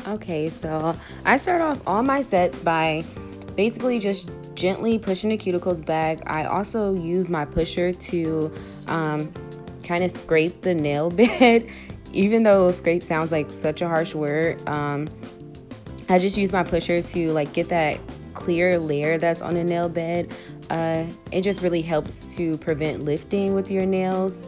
Okay, so I start off all my sets by basically just gently pushing the cuticles back. I also use my pusher to kind of scrape the nail bed, even though scrape sounds like such a harsh word. I just use my pusher to like get that clear layer that's on the nail bed. It just really helps to prevent lifting with your nails.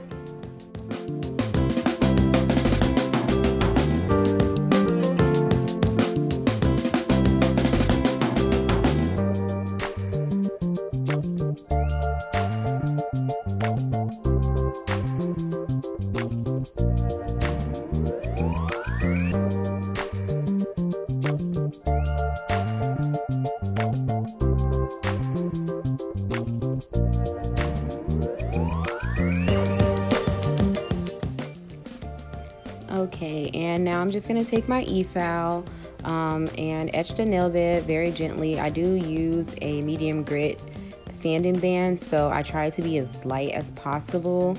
Okay, and now I'm just going to take my e-file and etch the nail bed very gently. I do use a medium grit sanding band, so I try to be as light as possible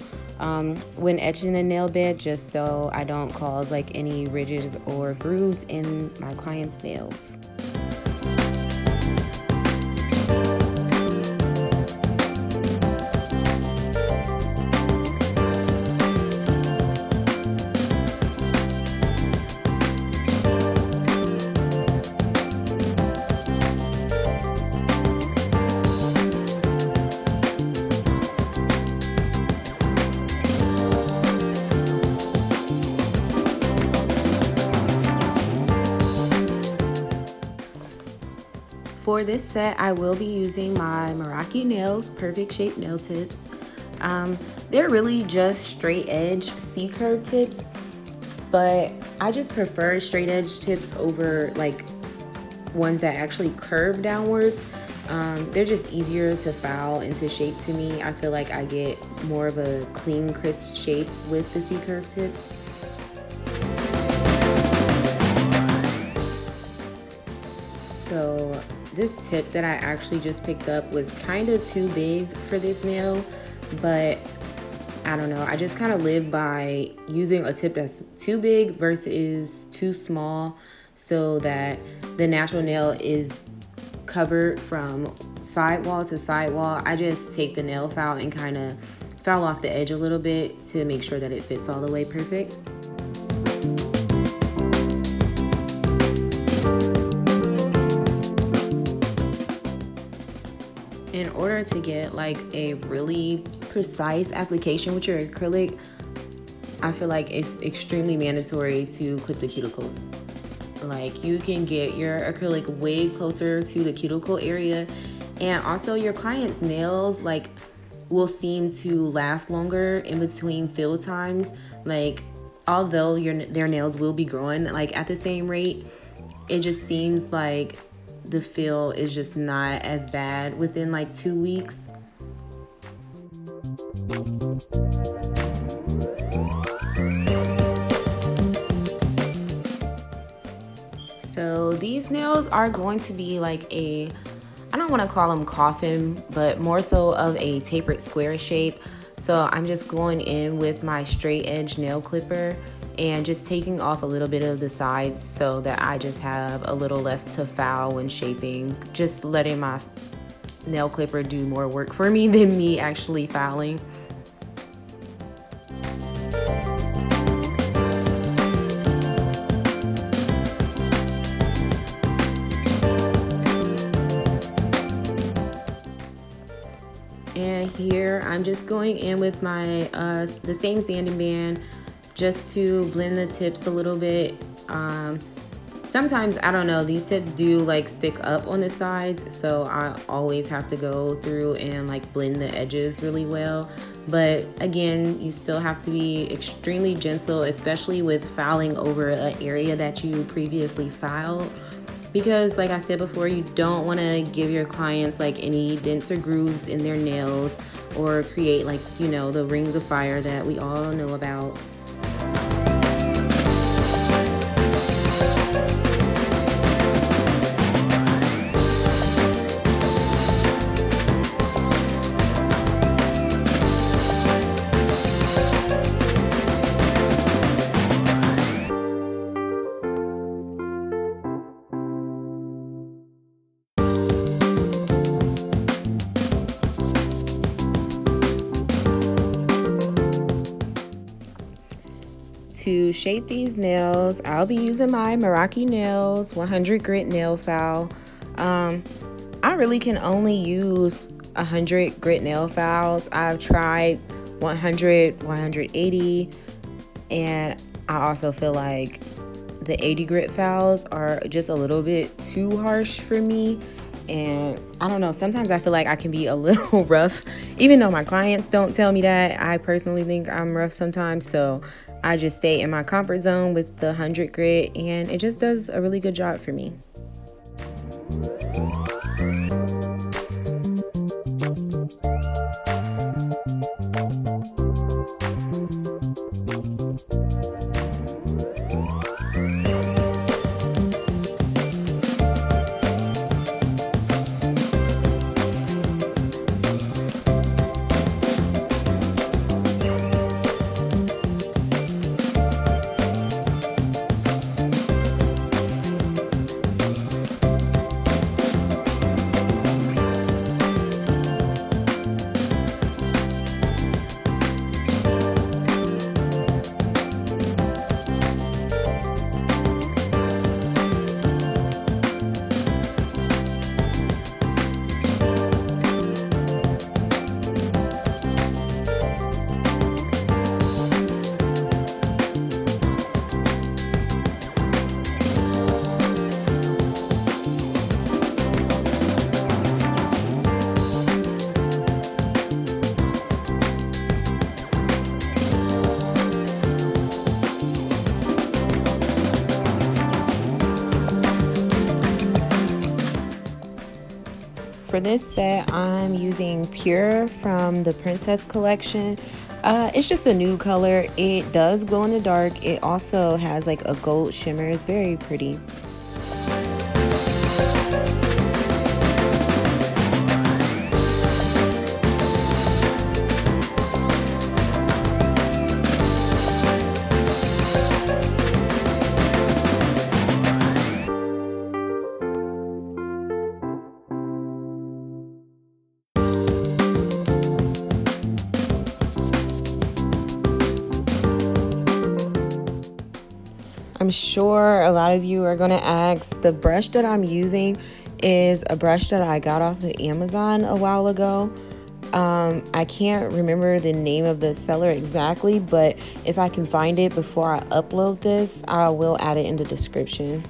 when etching the nail bed, just so I don't cause like any ridges or grooves in my client's nails. For this set, I will be using my Meraki Nails Perfect Shape Nail Tips. They're really just straight edge C-curve tips, but I just prefer straight edge tips over like ones that actually curve downwards. They're just easier to file and to shape to me. I feel like I get more of a clean, crisp shape with the C-curve tips. So this tip that I actually just picked up was kind of too big for this nail, but I don't know, I just kind of live by using a tip that's too big versus too small, so that the natural nail is covered from sidewall to sidewall. I just take the nail file and kind of file off the edge a little bit to make sure that it fits all the way perfect. In order to get like a really precise application with your acrylic, I feel like it's extremely mandatory to clip the cuticles. Like, you can get your acrylic way closer to the cuticle area, and also your client's nails like will seem to last longer in between fill times. Like, although their nails will be growing like at the same rate, it just seems like the feel is just not as bad within like 2 weeks. So these nails are going to be like I don't want to call them coffin, but more so of a tapered square shape. So I'm just going in with my straight edge nail clipper and just taking off a little bit of the sides so that I just have a little less to file when shaping. Just letting my nail clipper do more work for me than me actually filing. And here I'm just going in with my the same sanding band just to blend the tips a little bit. Sometimes, I don't know, these tips do like stick up on the sides, so I always have to go through and like blend the edges really well. But again, you still have to be extremely gentle, especially with filing over an area that you previously filed, because like I said before, you don't want to give your clients like any dents or grooves in their nails or create like, you know, the rings of fire that we all know about. to shape these nails, I'll be using my Meraki Nails 100 grit nail file. I really can only use 100 grit nail files. I've tried 100, 180, and I also feel like the 80 grit files are just a little bit too harsh for me. And I don't know, sometimes I feel like I can be a little rough, even though my clients don't tell me that. I personally think I'm rough sometimes, so I just stay in my comfort zone with the 100 grit, and it just does a really good job for me. For this set, I'm using Pure from the Princess collection. It's just a nude color. It does glow in the dark. It also has like a gold shimmer. It's very pretty. I'm sure a lot of you are going to ask, the brush that I'm using is a brush that I got off of Amazon a while ago. I can't remember the name of the seller exactly, but if I can find it before I upload this, I will add it in the description.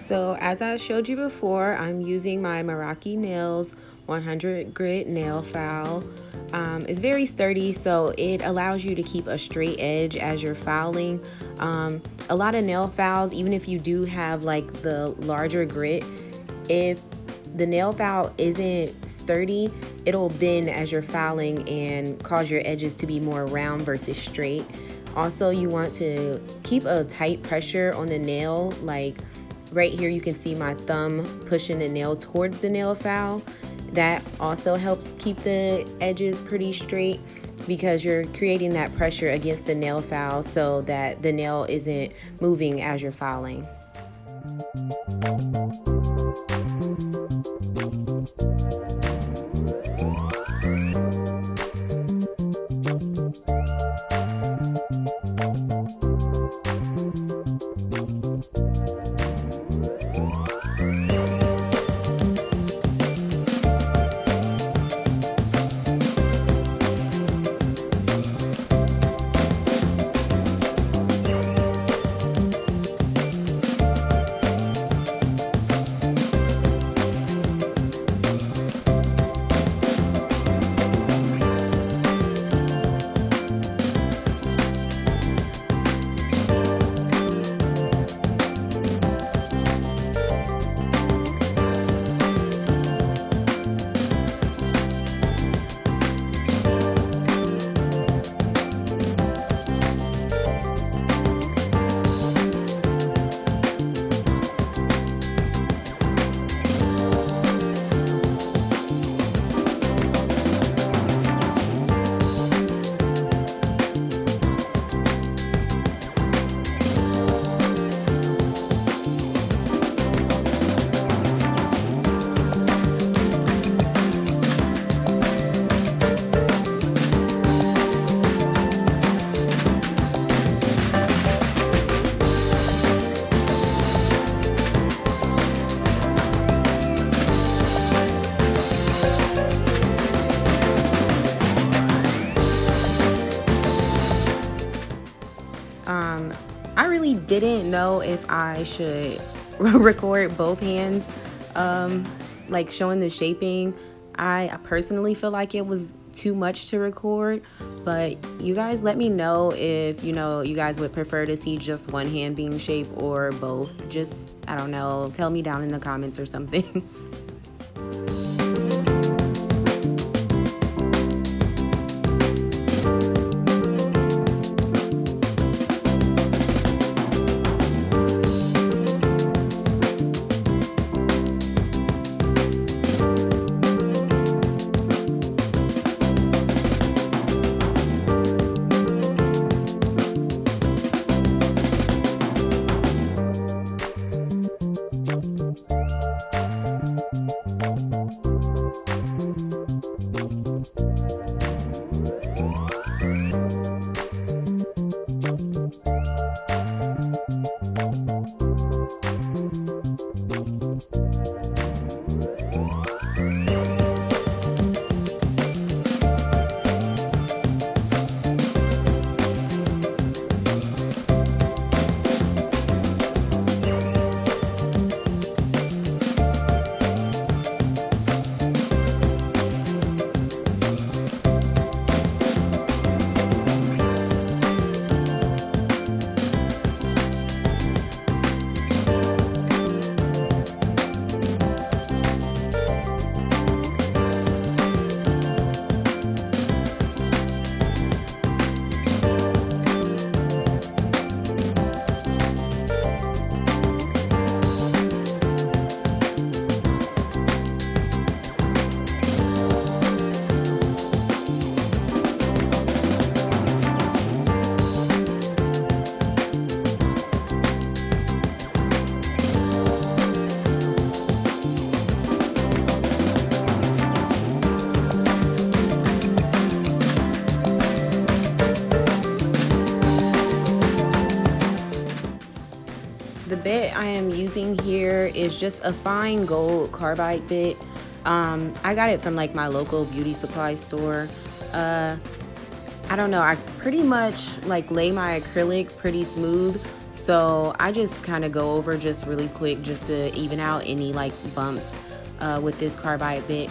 So as I showed you before, I'm using my Meraki Nails 100 grit nail file. It's very sturdy, so it allows you to keep a straight edge as you're filing. A lot of nail files, even if you do have like the larger grit, if the nail file isn't sturdy, it'll bend as you're filing and cause your edges to be more round versus straight. Also, you want to keep a tight pressure on the nail. Like right here, you can see my thumb pushing the nail towards the nail file. That also helps keep the edges pretty straight because you're creating that pressure against the nail file so that the nail isn't moving as you're filing. I really didn't know if I should record both hands, like showing the shaping. I personally feel like it was too much to record, but you guys let me know if you guys would prefer to see just one hand being shaped or both. Just, I don't know, tell me down in the comments or something. The bit I am using here is just a fine gold carbide bit. I got it from like my local beauty supply store. I don't know, I pretty much like lay my acrylic pretty smooth, so I just kind of go over just really quick just to even out any like bumps with this carbide bit.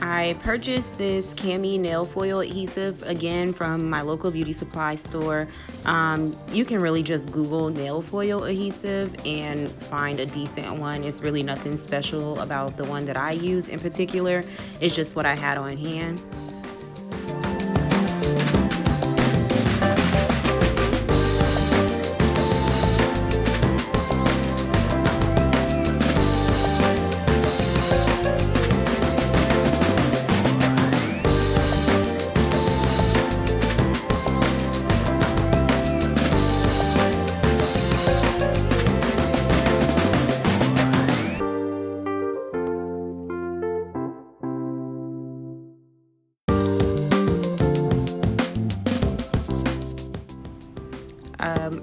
I purchased this cami nail foil adhesive again from my local beauty supply store. You can really just Google nail foil adhesive and find a decent one. It's really nothing special about the one that I use in particular. It's just what I had on hand.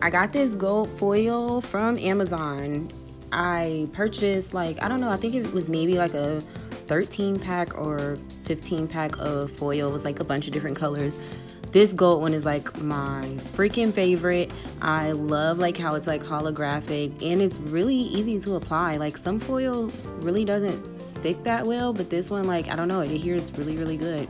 I got this gold foil from Amazon. I purchased like, I don't know, I think it was maybe like a 13 pack or 15 pack of foil. It was like a bunch of different colors. This gold one is like my freaking favorite. I love like how it's like holographic and it's really easy to apply. Like some foil really doesn't stick that well, but this one, like, I don't know, it adheres really, really good.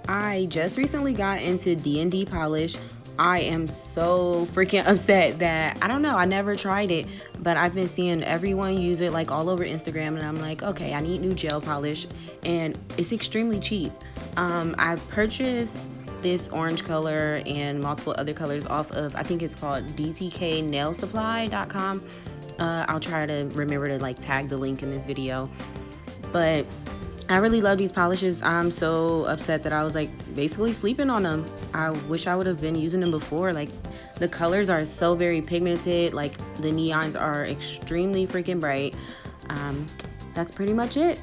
I just recently got into D&D polish. I am so freaking upset that, I don't know, I never tried it, but I've been seeing everyone use it like all over Instagram, and I'm like, okay, I need new gel polish, and it's extremely cheap. I purchased this orange color and multiple other colors off of, I think it's called dtknailsupply.com. I'll try to remember to like tag the link in this video, but I really love these polishes. I'm so upset that I was like basically sleeping on them. I wish I would have been using them before. Like the colors are so very pigmented, like the neons are extremely freaking bright. That's pretty much it.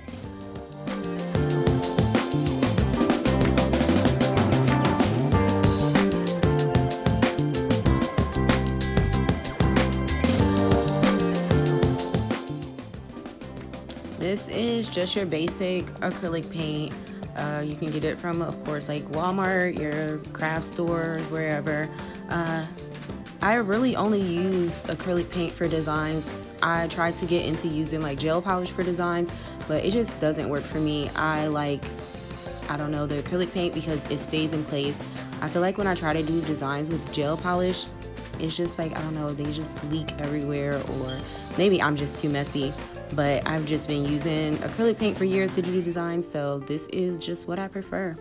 This is just your basic acrylic paint. You can get it from, of course, like Walmart, your craft stores, wherever. I really only use acrylic paint for designs. I tried to get into using like gel polish for designs, but it just doesn't work for me. I don't know, the acrylic paint because it stays in place. I feel like when I try to do designs with gel polish, it's just like, I don't know, they just leak everywhere, or maybe I'm just too messy. But I've just been using acrylic paint for years to do designs, so this is just what I prefer.